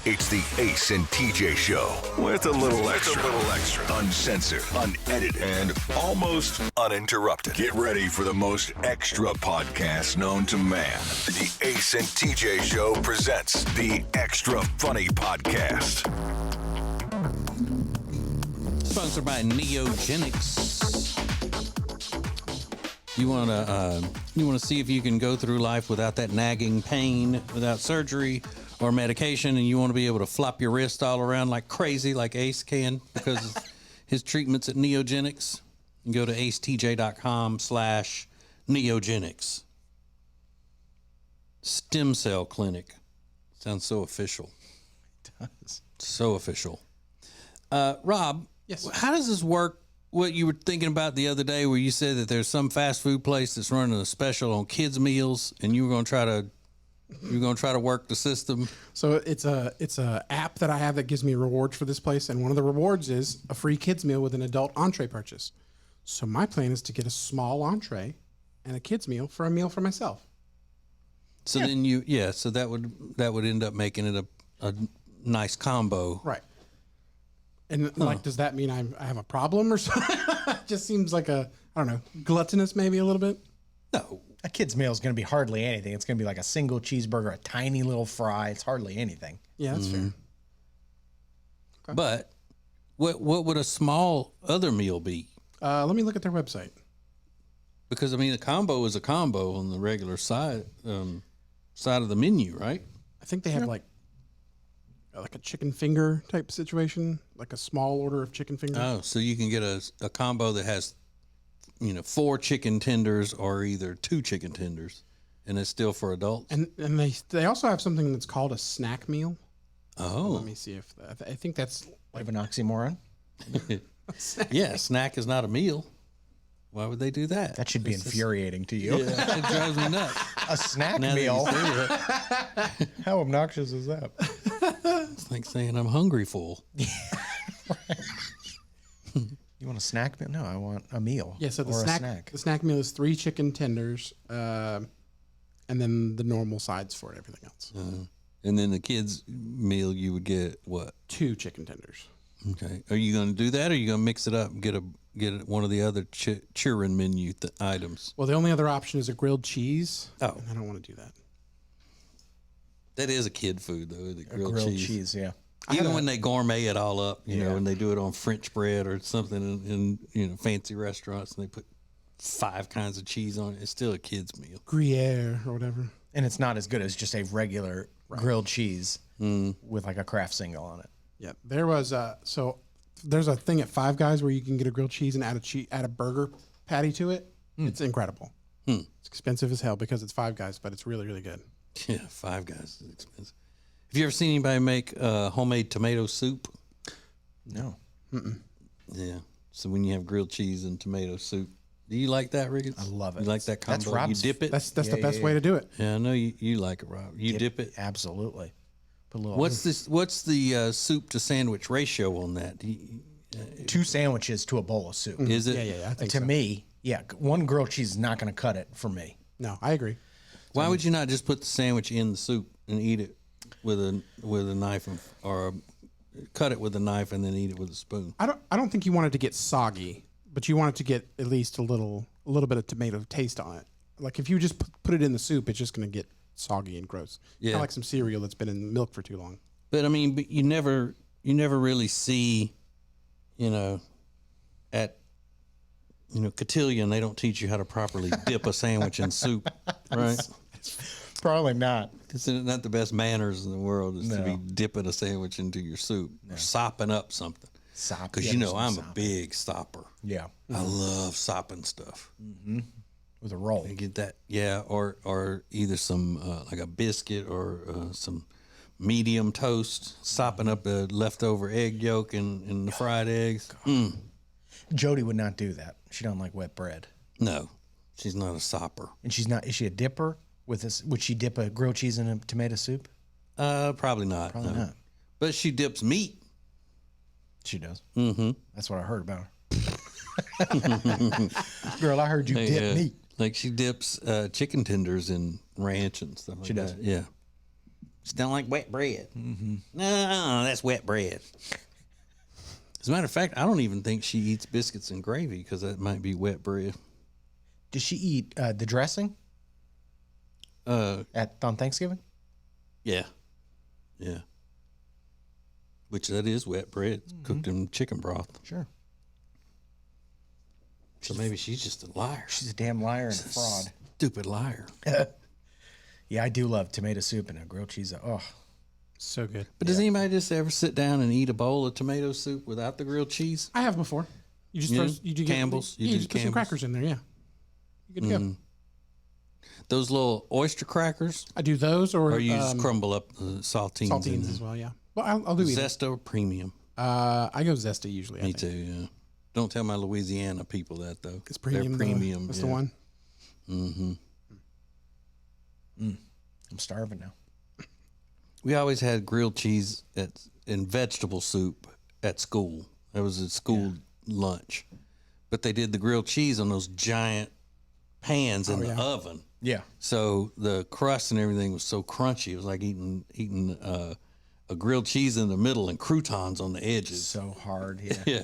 It's the Ace and TJ Show with a little extra. Uncensored, unedited, and almost uninterrupted. Get ready for the most extra podcast known to man. The Ace and TJ Show presents the Extra Funny Podcast. Sponsored by Neogenics. You want to see if you can go through life without that nagging pain, without surgery or medication, and you want to be able to flop your wrist all around like crazy, like Ace can, because of his treatments at Neogenics. You can go to acetj.com/Neogenics. Stem cell clinic. Sounds so official. It does. So official. Rob, yes. How does this work? What you were thinking about the other day, where you said that there's some fast food place that's running a special on kids' meals, and you were going to try to work the system. So it's a app that I have that gives me rewards for this place, and one of the rewards is a free kids meal with an adult entree purchase. So my plan is to get a small entree and a kids meal for a meal for myself. So then so that would end up making it a nice combo, right? And does that mean I have a problem or something? It just seems like I don't know, gluttonous maybe a little bit. No. A kid's meal is going to be hardly anything. It's going to be like a single cheeseburger, a tiny little fry. It's hardly anything. Yeah, that's fair. Okay. But what would a small other meal be? Let me look at their website. Because, I mean, a combo is a combo on the regular side of the menu, right? I think they have like a chicken finger type situation, like a small order of chicken fingers. Oh, so you can get a combo that has 4 chicken tenders or either 2 chicken tenders, and it's still for adults. And they also have something that's called a snack meal. Oh, let me see if I think that's like an oxymoron. Yeah, snack is not a meal. Why would they do that? That should be infuriating to you. Yeah, it drives me nuts. A snack Now that meal. you say that, How obnoxious is that? it's like saying I'm hungry full. You want a snack meal? No, I want a meal. Yeah, so a snack. The snack meal is 3 chicken tenders, and then the normal sides for it, everything else. And then the kids' meal, you would get what? 2 chicken tenders. Okay. Are you going to do that, or are you going to mix it up and get one of the other children menu items? Well, the only other option is a grilled cheese. Oh. And I don't want to do that. That is a kid food, though, the grilled cheese. Yeah. Even when they gourmet it all up, you know, and they do it on French bread or something in fancy restaurants, and they put 5 kinds of cheese on it, it's still a kid's meal. Gruyere or whatever. And it's not as good as just a regular grilled cheese with like a Kraft single on it. Yeah, there was so there's a thing at Five Guys where you can get a grilled cheese and add a burger patty to it. It's incredible. It's expensive as hell because it's Five Guys, but it's really, really good. Yeah, Five Guys is expensive. Have you ever seen anybody make homemade tomato soup? No. Yeah. So when you have grilled cheese and tomato soup, do you like that, Riggins? I love it. You like that combo? That's Rob's, you dip it? That's the best way to do it. Yeah, I know you like it, Rob. You dip it? Absolutely. Put a little. What's the soup to sandwich ratio on that? 2 sandwiches to a bowl of soup. Is it? Yeah, I think To so. me, yeah, one grilled cheese is not going to cut it for me. No, I agree. Why would you not just put the sandwich in the soup and eat it with a knife or cut it with a knife and then eat it with a spoon? I don't think you want it to get soggy, but you want it to get at least a little bit of tomato taste on it. Like if you just put it in the soup, it's just going to get soggy and gross. Yeah. Kind of like some cereal that's been in milk for too long. But I mean, you never really see, at Cotillion, they don't teach you how to properly dip a sandwich in soup, right? Probably not. It's not the best manners in the world is to No. be dipping a sandwich into your soup or sopping up something. Because I'm a big stopper. Yeah. I love sopping stuff. With a roll. You get that, yeah, or either some like a biscuit or some medium toast, sopping up the leftover egg yolk and the fried eggs. Jody would not do that. She don't like wet bread. No, she's not a sopper. And she's not. Is she a dipper? Would she dip a grilled cheese in a tomato soup? Probably not. Probably not. But she dips meat. She does. Mm-hmm. That's what I heard about her. Girl, I heard you dip meat. Like she dips chicken tenders in ranch and stuff like that. She does. Yeah. Smell like wet bread. Mm-hmm. No, that's wet bread. As a matter of fact, I don't even think she eats biscuits and gravy because that might be wet bread. Does she eat the dressing on Thanksgiving? Yeah. Yeah. Which that is wet bread cooked in chicken broth. Sure. So maybe she's just a liar. She's a damn liar and a fraud. Stupid liar. Yeah, I do love tomato soup and a grilled cheese. Oh, So good. But does anybody just ever sit down and eat a bowl of tomato soup without the grilled cheese? I have before. You just Yeah. throw you do Campbell's? You, You do just put some Campbell's? crackers in there. Yeah, you good to go. Those little oyster crackers? I do those or Or you just crumble up the saltines? in saltines there? as well. Yeah, but I'll do either. Zesta or premium? I go zesty usually. I Me think. too, yeah. Don't tell my Louisiana people that, though. It's premium. They're premium. That's yeah. the one. I'm starving now. We always had grilled cheese and vegetable soup at school. That was a school lunch. But they did the grilled cheese on those giant pans in the oven. Yeah. So the crust and everything was so crunchy. It was like eating a grilled cheese in the middle and croutons on the edges. So hard. Yeah. Yeah.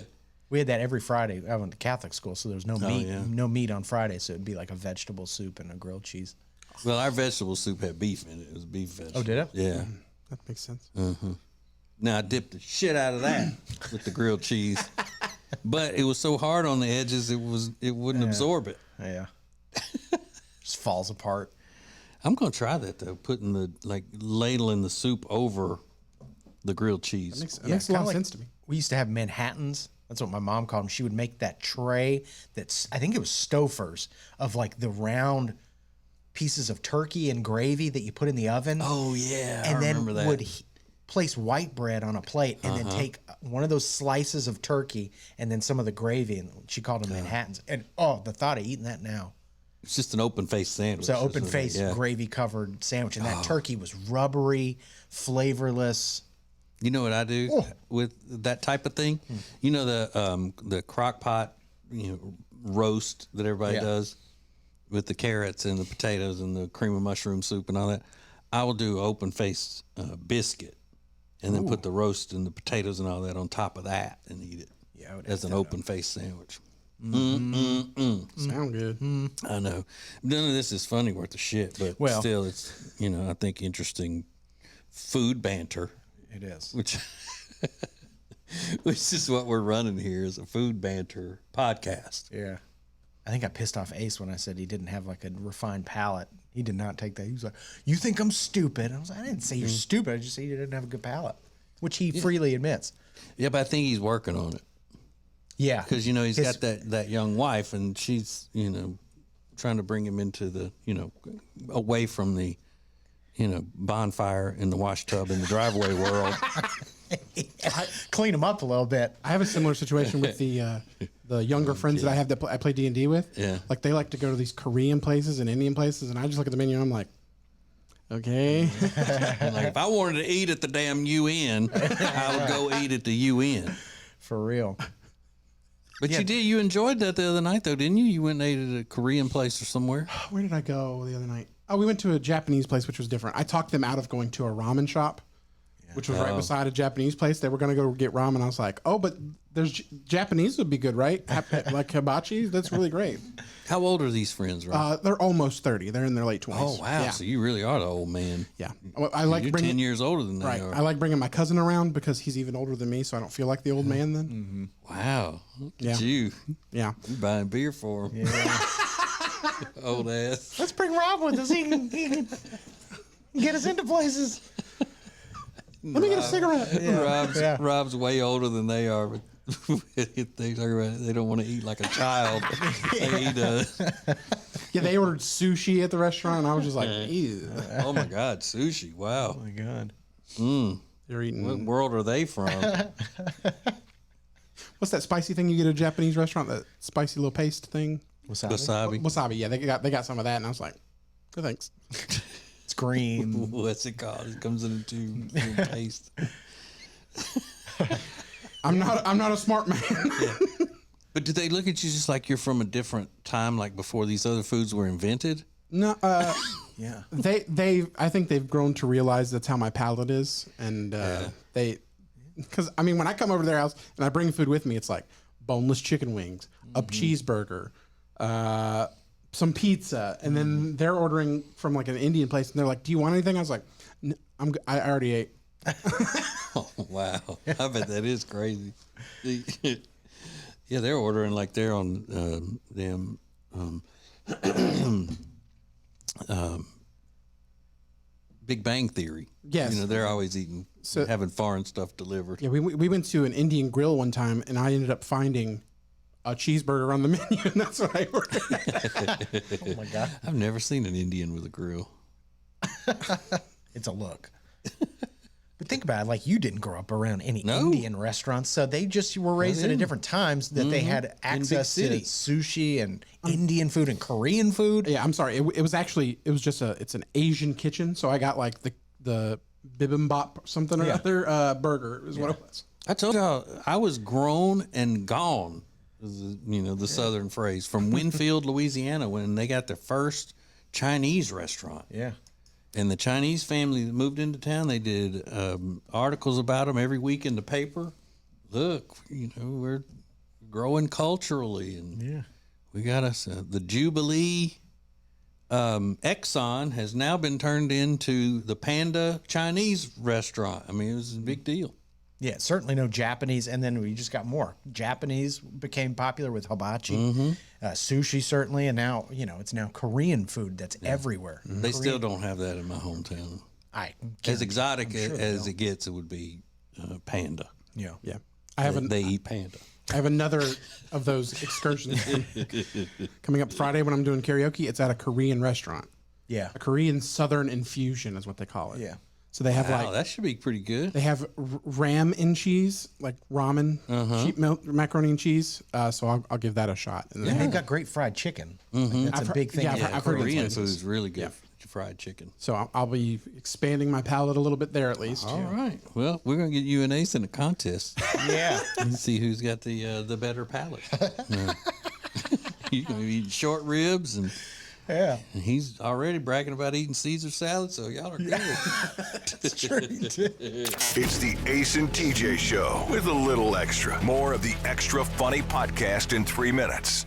We had that every Friday. I went to Catholic school, so there was no meat, yeah. no meat on Friday. So it'd be like a vegetable soup and a grilled cheese. Well, our vegetable soup had beef in it. It was beef vegetable. Oh, did it? Yeah. That makes sense. Now I dipped the shit out of that with the grilled cheese, but it was so hard on the edges it wouldn't absorb it. Yeah. Just falls apart. I'm gonna try that though, putting the ladling the soup over the grilled cheese. It makes a lot kinda of like- sense to me. We used to have Manhattans. That's what my mom called them. She would make that tray that's, I think it was Stouffer's, of like the round pieces of turkey and gravy that you put in the oven. Oh yeah, and I then remember that. would place white bread on a plate and then take one of those slices of turkey and then some of the gravy, and she called them Manhattans. And the thought of eating that now. It's just an open face sandwich. So That's open what it face is, yeah. gravy covered sandwich, and that turkey was rubbery, flavorless. You know what I do with that type of thing? You know the crock pot, roast that everybody does with the carrots and the potatoes and the cream of mushroom soup and all that. I will do open faced biscuit, and then put the roast and the potatoes and all that on top of that and eat it. Yeah, I would as eat an that open faced sandwich. Sound good. I know none of this is funny worth a shit, but Well- still, it's I think interesting food banter. It is. Which is what we're running here, is a food banter podcast. Yeah. I think I pissed off Ace when I said he didn't have like a refined palate. He did not take that. He was like, "You think I'm stupid?" I was like, "I didn't say you're stupid. I just said you didn't have a good palate," which he freely admits. Yeah, but I think he's working on it Yeah. because he's got that young wife, and she's trying to bring him into the away from the bonfire in the wash tub in the driveway world. Clean him up a little bit. I have a similar situation with the younger friends that I have that I play D&D with. Yeah. Like they like to go to these Korean places and Indian places, and I just look at the menu and I'm like, okay. Like if I wanted to eat at the damn UN, I would go eat at the UN. For real. But you enjoyed that the other night though, didn't you? You went and ate at a Korean place or somewhere. Where did I go the other night? Oh, we went to a Japanese place, which was different. I talked them out of going to a ramen shop, which was right beside a Japanese place. They were going to go get ramen. I was like, oh, but there's Japanese would be good, right? Like hibachi. That's really great. How old are these friends, right? They're almost 30. They're in their late 20s. Oh wow! Yeah. So you really are the old man. Yeah. I like You're bringing 10 years older than they right. are. I like bringing my cousin around because he's even older than me, so I don't feel like the old man then. Wow! Look Yeah. at you. Yeah. You buying beer for him? Yeah. Old ass. Let's bring Rob with us. He can get us into places. Let me get a cigarette. Rob's way older than they are, but they talk about they don't want to eat like a child. They eat Yeah, they ordered sushi at the restaurant, and I was just like, ew. oh my god, sushi! Wow. Oh my God. They're eating. What world are they from? What's that spicy thing you get at a Japanese restaurant? That spicy little paste thing? Wasabi. Wasabi. Yeah, they got some of that, and I was like, no thanks. It's green. What's it called? It comes in a tube paste. I'm not a smart man. But do they look at you just like you're from a different time, like before these other foods were invented? No, Yeah. I think they've grown to realize that's how my palate is, and because I mean, when I come over to their house and I bring food with me, it's like boneless chicken wings, a cheeseburger, some pizza, and then they're ordering from like an Indian place, and they're like, "Do you want anything?" I was like, I already ate." Oh, wow. I bet that is crazy. Yeah, they're ordering like they're on them Big Bang Theory. Yes. You know, they're always eating, having foreign stuff delivered. Yeah, we went to an Indian grill one time, and I ended up finding a cheeseburger on the menu, and that's what I ordered. Oh my God. I've never seen an Indian with a grill. It's a look. But think about it, like you didn't grow up around any No. Indian restaurants, so they just were raised at different times that they had access to cities. sushi and Indian food and Korean food. Yeah, I'm sorry. It was just it's an Asian kitchen, so I got like the bibimbap something or other burger is what it was. I told y'all I was grown and gone, the Southern phrase, from Winfield, Louisiana, when they got their first Chinese restaurant. Yeah. And the Chinese family that moved into town, they did articles about them every week in the paper. Look, we're growing culturally, and we got us the Jubilee Exxon has now been turned into the Panda Chinese restaurant. I mean, it was a big deal. Yeah, certainly no Japanese, and then we just got more. Japanese became popular with hibachi, sushi certainly, and now it's now Korean food that's everywhere. They still don't have that in my hometown. As exotic as it gets, it would be panda. Yeah. Yeah, They eat panda. I have another of those excursions coming up Friday when I'm doing karaoke. It's at a Korean restaurant. Yeah. A Korean Southern infusion is what they call it. Yeah. So they have that should be pretty good. they have ram and cheese, like ramen, sheep milk, macaroni and cheese. So I'll give that a shot. And And they've got great fried chicken. Like, that's a big thing. yeah, I've heard Korean it's food nice. is really good. Fried chicken. So I'll be expanding my palate a little bit there at least. All right. Well, we're gonna get you and Ace in a contest. Yeah. And see who's got the better palate. You're gonna eat short ribs, and he's already bragging about eating Caesar salad. So y'all are good. That's true. It's the Ace and TJ Show with a little extra. More of the extra funny podcast in 3 minutes.